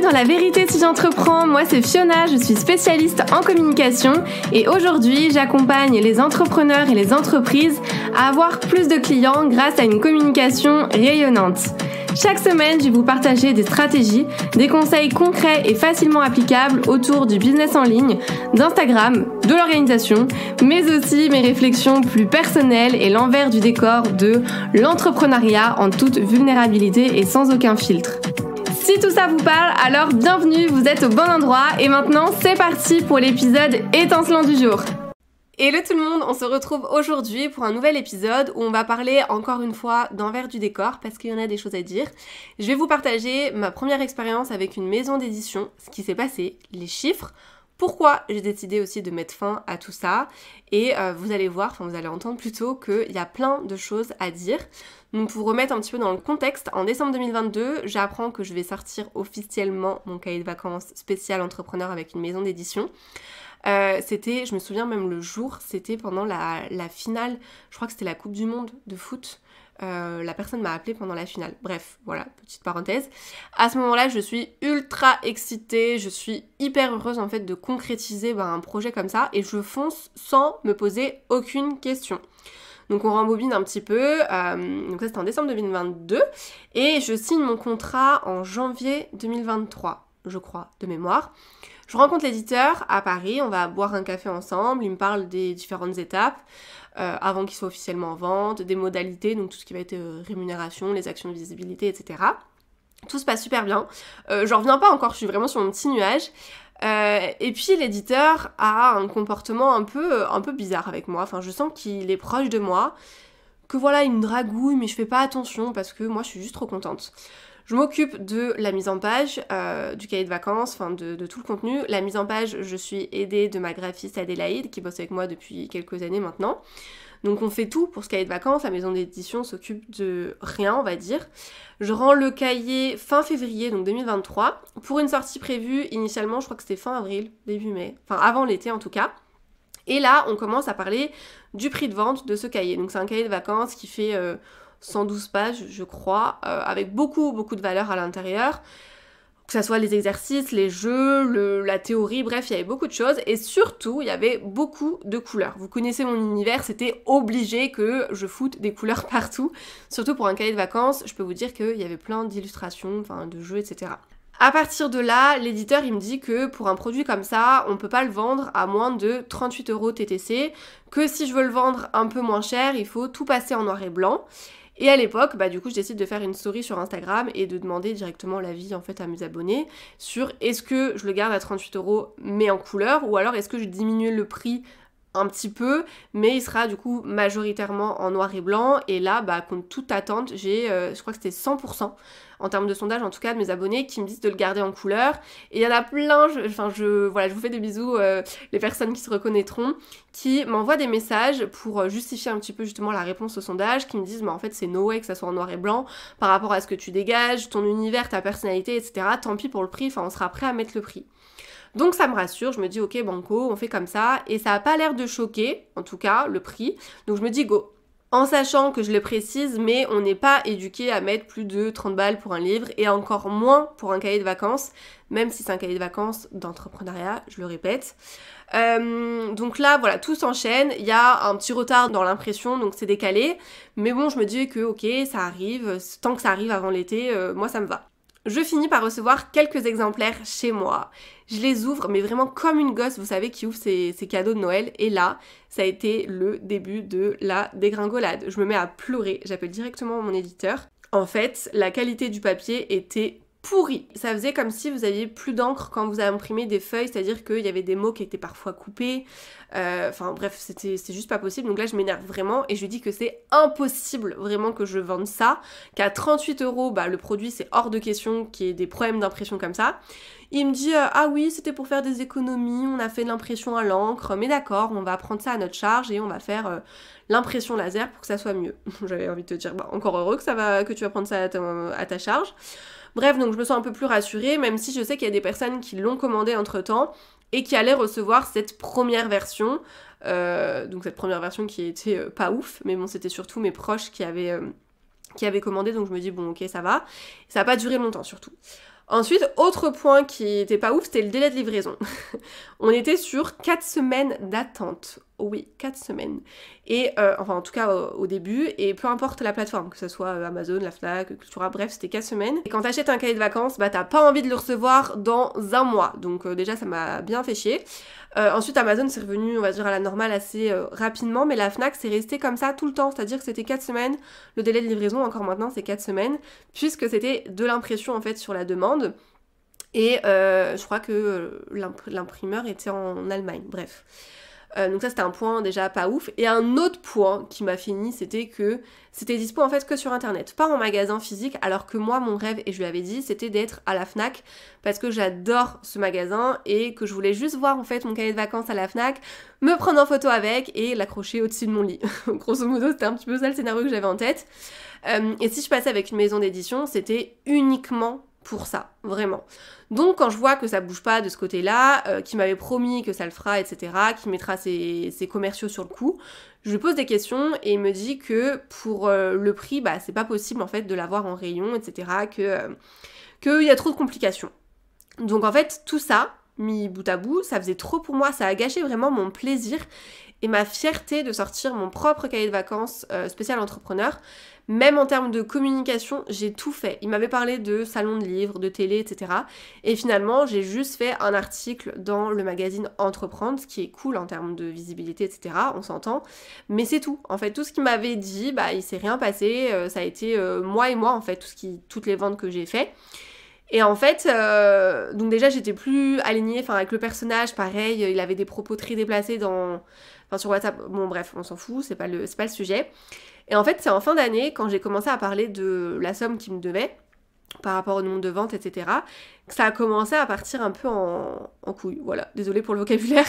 sur La Vérité si j'entreprends, moi c'est Fiona, je suis spécialiste en communication et aujourd'hui j'accompagne les entrepreneurs et les entreprises à avoir plus de clients grâce à une communication rayonnante. Chaque semaine, je vais vous partager des stratégies, des conseils concrets et facilement applicables autour du business en ligne, d'Instagram, de l'organisation, mais aussi mes réflexions plus personnelles et l'envers du décor de l'entrepreneuriat en toute vulnérabilité et sans aucun filtre. Si tout ça vous parle, alors bienvenue, vous êtes au bon endroit et maintenant c'est parti pour l'épisode étincelant du jour. Hello tout le monde, on se retrouve aujourd'hui pour un nouvel épisode où on va parler encore une fois d'envers du décor parce qu'il y en a des choses à dire. Je vais vous partager ma première expérience avec une maison d'édition, ce qui s'est passé, les chiffres, pourquoi j'ai décidé aussi de mettre fin à tout ça et vous allez voir, vous allez entendre plutôt qu'il y a plein de choses à dire. Donc pour vous remettre un petit peu dans le contexte, en décembre 2022, j'apprends que je vais sortir officiellement mon cahier de vacances spécial entrepreneur avec une maison d'édition. C'était, je me souviens même le jour, c'était pendant la finale, je crois que c'était la Coupe du Monde de foot. La personne m'a appelée pendant la finale. Bref, voilà, petite parenthèse. À ce moment-là, je suis ultra excitée, je suis hyper heureuse en fait de concrétiser un projet comme ça et je fonce sans me poser aucune question. Donc on rembobine un petit peu, donc ça c'était en décembre 2022 et je signe mon contrat en janvier 2023, je crois, de mémoire. Je rencontre l'éditeur à Paris, on va boire un café ensemble, il me parle des différentes étapes avant qu'il soit officiellement en vente, des modalités, donc tout ce qui va être rémunération, les actions de visibilité, etc. Tout se passe super bien. J'en reviens pas encore, je suis vraiment sur mon petit nuage. Et puis l'éditeur a un comportement un peu bizarre avec moi, enfin je sens qu'il est proche de moi, que voilà il me dragouille mais je fais pas attention parce que moi je suis juste trop contente. Je m'occupe de la mise en page, du cahier de vacances, enfin de tout le contenu. La mise en page, je suis aidée de ma graphiste Adélaïde qui bosse avec moi depuis quelques années maintenant. Donc on fait tout pour ce cahier de vacances, la maison d'édition s'occupe de rien on va dire. Je rends le cahier fin février, donc 2023, pour une sortie prévue initialement, je crois que c'était fin avril, début mai, enfin avant l'été en tout cas. Et là on commence à parler du prix de vente de ce cahier. Donc c'est un cahier de vacances qui fait 112 pages je crois, avec beaucoup de valeurs à l'intérieur. Que ça soit les exercices, les jeux, la théorie, bref, il y avait beaucoup de choses et surtout, il y avait beaucoup de couleurs. Vous connaissez mon univers, c'était obligé que je foute des couleurs partout. Surtout pour un cahier de vacances, je peux vous dire qu'il y avait plein d'illustrations, enfin de jeux, etc. À partir de là, l'éditeur il me dit que pour un produit comme ça, on peut pas le vendre à moins de 38 € TTC, que si je veux le vendre un peu moins cher, il faut tout passer en noir et blanc. Et à l'époque, du coup, je décide de faire une story sur Instagram et de demander directement l'avis en fait à mes abonnés sur est-ce que je le garde à 38 € mais en couleur ou alors est-ce que je diminue le prix un petit peu mais il sera du coup majoritairement en noir et blanc et là, contre toute attente, j'ai, je crois que c'était 100% en termes de sondage en tout cas de mes abonnés qui me disent de le garder en couleur et il y en a plein, voilà, je vous fais des bisous, les personnes qui se reconnaîtront, qui m'envoient des messages pour justifier un petit peu justement la réponse au sondage, qui me disent en fait c'est no way que ça soit en noir et blanc par rapport à ce que tu dégages, ton univers, ta personnalité, etc. Tant pis pour le prix, on sera prêt à mettre le prix. Donc ça me rassure, je me dis ok banco, on fait comme ça, et ça a pas l'air de choquer, en tout cas, le prix, donc je me dis go. En sachant que je le précise, mais on n'est pas éduqué à mettre plus de 30 balles pour un livre, et encore moins pour un cahier de vacances, même si c'est un cahier de vacances d'entrepreneuriat, je le répète. Donc là, voilà, tout s'enchaîne, il y a un petit retard dans l'impression, donc c'est décalé, mais bon, je me dis que ok, ça arrive, tant que ça arrive avant l'été, moi ça me va. Je finis par recevoir quelques exemplaires chez moi. Je les ouvre, mais vraiment comme une gosse, vous savez, qui ouvre ses cadeaux de Noël. Et là, ça a été le début de la dégringolade. Je me mets à pleurer, j'appelle directement mon éditeur. En fait, la qualité du papier était pourri. Ça faisait comme si vous aviez plus d'encre quand vous imprimez des feuilles, c'est-à-dire qu'il y avait des mots qui étaient parfois coupés. Enfin bref, c'est juste pas possible. Donc là, je m'énerve vraiment et je lui dis que c'est impossible vraiment que je vende ça, qu'à 38 €, le produit c'est hors de question qu'il y ait des problèmes d'impression comme ça. Il me dit ah oui, c'était pour faire des économies, on a fait de l'impression à l'encre, mais d'accord, on va prendre ça à notre charge et on va faire l'impression laser pour que ça soit mieux. J'avais envie de te dire encore heureux que tu vas prendre ça à ta charge. Bref, donc je me sens un peu plus rassurée, même si je sais qu'il y a des personnes qui l'ont commandé entre-temps et qui allaient recevoir cette première version. Donc cette première version qui était pas ouf, mais bon, c'était surtout mes proches qui avaient commandé, donc je me dis bon ok, ça va. Ça n'a pas duré longtemps surtout. Ensuite, autre point qui était pas ouf, c'était le délai de livraison. On était sur 4 semaines d'attente. Oui, 4 semaines. Et enfin en tout cas au début, et peu importe la plateforme, que ce soit Amazon, la Fnac, Cultura, bref, c'était 4 semaines. Et quand t'achètes un cahier de vacances, bah t'as pas envie de le recevoir dans un mois. Donc déjà ça m'a bien fait chier. Ensuite Amazon c'est revenu, on va dire, à la normale assez rapidement, mais la Fnac c'est resté comme ça tout le temps, c'est-à-dire que c'était 4 semaines, le délai de livraison encore maintenant c'est 4 semaines, puisque c'était de l'impression en fait sur la demande, et je crois que l'imprimeur était en Allemagne, bref. Donc ça c'était un point déjà pas ouf. Et un autre point qui m'a fini, c'était que c'était dispo en fait que sur internet, pas en magasin physique, alors que moi mon rêve, et je lui avais dit, c'était d'être à la Fnac, parce que j'adore ce magasin et que je voulais juste voir en fait mon cahier de vacances à la Fnac, me prendre en photo avec et l'accrocher au-dessus de mon lit. Grosso modo c'était un petit peu ça le scénario que j'avais en tête. Et si je passais avec une maison d'édition, c'était uniquement pour ça, vraiment. Donc quand je vois que ça bouge pas de ce côté-là, qui m'avait promis que ça le fera, etc., qui mettra ses commerciaux sur le coup, je lui pose des questions et il me dit que pour le prix, bah c'est pas possible en fait de l'avoir en rayon, etc., qu'il y a trop de complications. Donc en fait tout ça, mis bout à bout, ça faisait trop pour moi, ça a gâché vraiment mon plaisir et ma fierté de sortir mon propre cahier de vacances spécial entrepreneur. Même en termes de communication, j'ai tout fait. Il m'avait parlé de salon de livres, de télé, etc. Et finalement, j'ai juste fait un article dans le magazine Entreprendre, ce qui est cool en termes de visibilité, etc. On s'entend. Mais c'est tout. En fait, tout ce qu'il m'avait dit, bah, il s'est rien passé. Ça a été moi et moi, en fait, toutes les ventes que j'ai fait. Et en fait, donc déjà, j'étais plus alignée avec le personnage. Pareil, il avait des propos très déplacés sur WhatsApp. Bon, bref, on s'en fout, c'est pas le sujet. Et en fait, c'est en fin d'année, quand j'ai commencé à parler de la somme qu'il me devait, par rapport au nombre de ventes, etc., que ça a commencé à partir un peu en couille. Voilà, désolée pour le vocabulaire,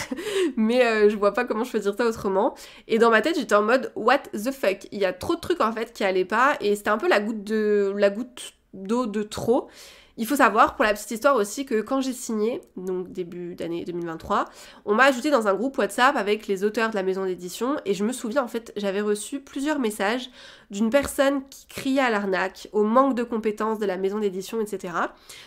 mais je vois pas comment je peux dire ça autrement. Et dans ma tête, j'étais en mode « what the fuck ?» Il y a trop de trucs, en fait, qui allaient pas, et c'était un peu la goutte d'eau de trop. Il faut savoir, pour la petite histoire aussi, que quand j'ai signé, donc début d'année 2023, on m'a ajouté dans un groupe WhatsApp avec les auteurs de la maison d'édition, et je me souviens, en fait, j'avais reçu plusieurs messages d'une personne qui criait à l'arnaque, au manque de compétences de la maison d'édition, etc.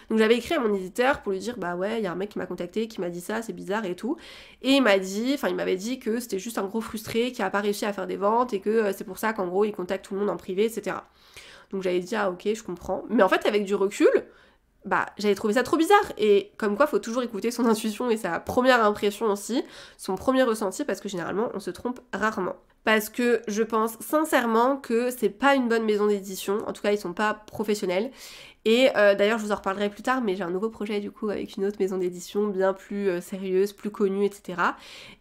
Donc j'avais écrit à mon éditeur pour lui dire, bah ouais, il y a un mec qui m'a contacté, qui m'a dit ça, c'est bizarre et tout, et il m'avait dit que c'était juste un gros frustré, qui a pas réussi à faire des ventes, et que c'est pour ça qu'en gros, il contacte tout le monde en privé, etc. Donc j'avais dit, ah ok, je comprends. Mais en fait, avec du recul, bah j'avais trouvé ça trop bizarre, et comme quoi faut toujours écouter son intuition et sa première impression aussi, son premier ressenti, parce que généralement on se trompe rarement. Parce que je pense sincèrement que c'est pas une bonne maison d'édition, en tout cas ils sont pas professionnels. Et d'ailleurs je vous en reparlerai plus tard, mais j'ai un nouveau projet du coup avec une autre maison d'édition bien plus sérieuse, plus connue, etc.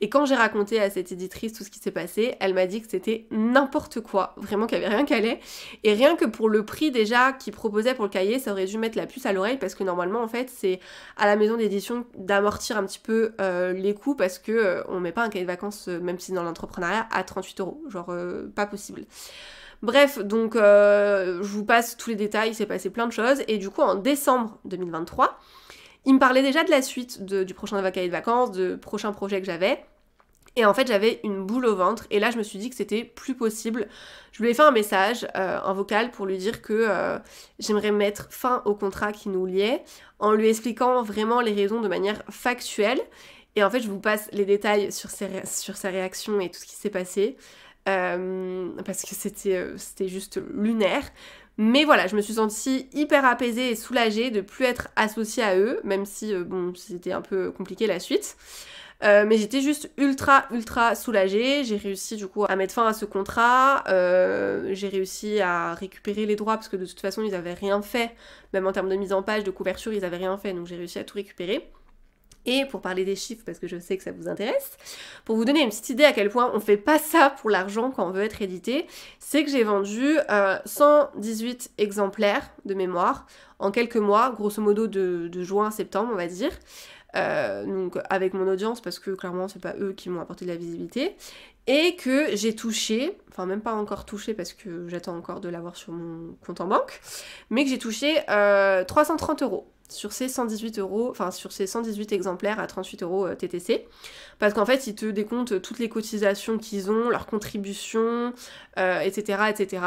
Et quand j'ai raconté à cette éditrice tout ce qui s'est passé, elle m'a dit que c'était n'importe quoi, vraiment qu'il n'y avait rien qui allait. Et rien que pour le prix déjà qu'ils proposaient pour le cahier, ça aurait dû mettre la puce à l'oreille, parce que normalement en fait c'est à la maison d'édition d'amortir un petit peu les coûts, parce que on met pas un cahier de vacances, même si dans l'entrepreneuriat, à 38 €, genre pas possible. Bref, donc je vous passe tous les détails, il s'est passé plein de choses, et du coup en décembre 2023, il me parlait déjà de la suite du prochain cahier de vacances, de prochains projets que j'avais, et en fait j'avais une boule au ventre, et là je me suis dit que c'était plus possible. Je lui ai fait un message, un vocal, pour lui dire que j'aimerais mettre fin au contrat qui nous liait, en lui expliquant vraiment les raisons de manière factuelle, et en fait je vous passe les détails sur sa réaction et tout ce qui s'est passé. Parce que c'était juste lunaire. Mais voilà, je me suis sentie hyper apaisée et soulagée de plus être associée à eux, même si bon, c'était un peu compliqué la suite. Mais j'étais juste ultra soulagée. J'ai réussi du coup à mettre fin à ce contrat, j'ai réussi à récupérer les droits, parce que de toute façon ils avaient rien fait, même en termes de mise en page, de couverture, ils avaient rien fait, donc j'ai réussi à tout récupérer. Et pour parler des chiffres, parce que je sais que ça vous intéresse, pour vous donner une petite idée à quel point on fait pas ça pour l'argent quand on veut être édité, c'est que j'ai vendu 118 exemplaires de mémoire en quelques mois, grosso modo de juin à septembre on va dire, donc avec mon audience, parce que clairement c'est pas eux qui m'ont apporté de la visibilité, et que j'ai touché, enfin même pas encore touché parce que j'attends encore de l'avoir sur mon compte en banque, mais que j'ai touché 330 €. sur ces 118 euros, enfin sur ces 118 exemplaires à 38 euros TTC, parce qu'en fait ils te décomptent toutes les cotisations qu'ils ont, leurs contributions, etc., etc.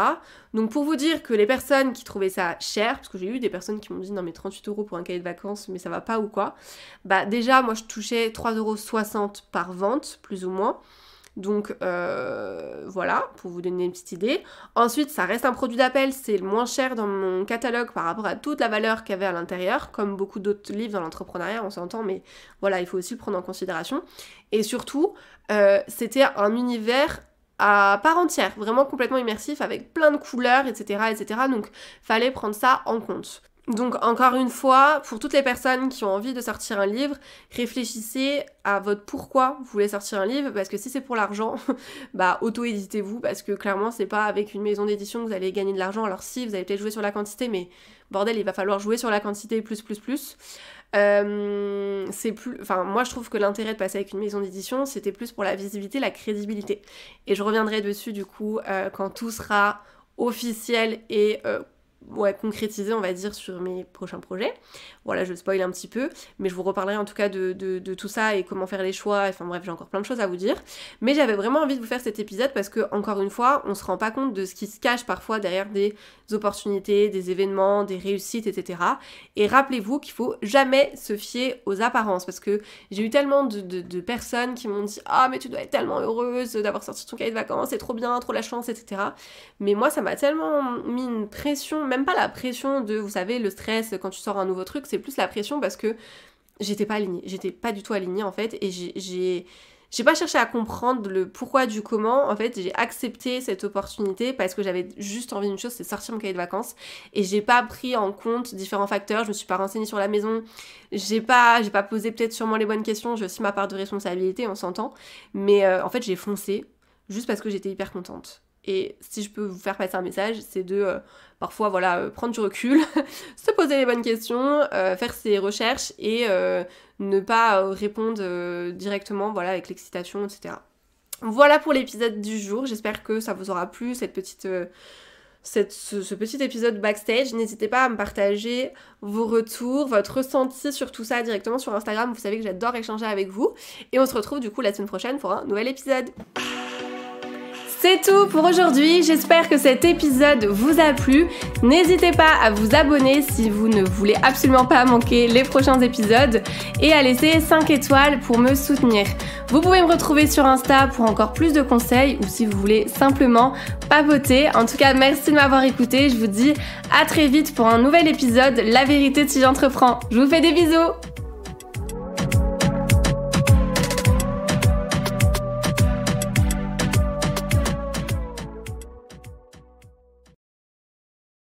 Donc pour vous dire que les personnes qui trouvaient ça cher, parce que j'ai eu des personnes qui m'ont dit non mais 38 euros pour un cahier de vacances, mais ça va pas ou quoi, bah déjà moi je touchais 3,60 € par vente, plus ou moins. Donc voilà, pour vous donner une petite idée. Ensuite, ça reste un produit d'appel, c'est le moins cher dans mon catalogue par rapport à toute la valeur qu'il y avait à l'intérieur, comme beaucoup d'autres livres dans l'entrepreneuriat, on s'entend, mais voilà, il faut aussi le prendre en considération. Et surtout, c'était un univers à part entière, vraiment complètement immersif, avec plein de couleurs, etc., etc. Donc, fallait prendre ça en compte. Donc encore une fois, pour toutes les personnes qui ont envie de sortir un livre, réfléchissez à votre pourquoi vous voulez sortir un livre, parce que si c'est pour l'argent, bah auto-éditez-vous, parce que clairement c'est pas avec une maison d'édition que vous allez gagner de l'argent. Alors si, vous allez peut-être jouer sur la quantité, mais bordel, il va falloir jouer sur la quantité plus. C'est plus, enfin moi je trouve que l'intérêt de passer avec une maison d'édition, c'était plus pour la visibilité, la crédibilité. Et je reviendrai dessus du coup quand tout sera officiel et concrétiser on va dire sur mes prochains projets. Voilà, je spoil un petit peu, mais je vous reparlerai en tout cas de tout ça et comment faire les choix, enfin bref, j'ai encore plein de choses à vous dire. Mais j'avais vraiment envie de vous faire cet épisode parce que, encore une fois, on se rend pas compte de ce qui se cache parfois derrière des opportunités, des événements, des réussites, etc. Et rappelez-vous qu'il faut jamais se fier aux apparences, parce que j'ai eu tellement de personnes qui m'ont dit « Ah mais tu dois être tellement heureuse d'avoir sorti ton cahier de vacances, c'est trop bien, trop la chance, etc. » Mais moi ça m'a tellement mis une pression, même pas la pression de, vous savez, le stress quand tu sors un nouveau truc, c'est plus la pression parce que j'étais pas alignée, j'étais pas du tout alignée en fait, et j'ai pas cherché à comprendre le pourquoi du comment. En fait, j'ai accepté cette opportunité parce que j'avais juste envie d'une chose, c'est sortir mon cahier de vacances, et j'ai pas pris en compte différents facteurs. Je me suis pas renseignée sur la maison, j'ai pas posé peut-être sûrement les bonnes questions. J'ai aussi ma part de responsabilité, on s'entend, mais en fait j'ai foncé juste parce que j'étais hyper contente. Et si je peux vous faire passer un message, c'est de parfois voilà, prendre du recul, se poser les bonnes questions, faire ses recherches et ne pas répondre directement voilà, avec l'excitation, etc. Voilà pour l'épisode du jour, j'espère que ça vous aura plu, ce petit épisode backstage. N'hésitez pas à me partager vos retours, votre ressenti sur tout ça directement sur Instagram, vous savez que j'adore échanger avec vous. Et on se retrouve du coup la semaine prochaine pour un nouvel épisode. C'est tout pour aujourd'hui, j'espère que cet épisode vous a plu. N'hésitez pas à vous abonner si vous ne voulez absolument pas manquer les prochains épisodes et à laisser 5 étoiles pour me soutenir. Vous pouvez me retrouver sur Insta pour encore plus de conseils ou si vous voulez simplement papoter. En tout cas, merci de m'avoir écouté, je vous dis à très vite pour un nouvel épisode La vérité si j'entreprends. Je vous fais des bisous.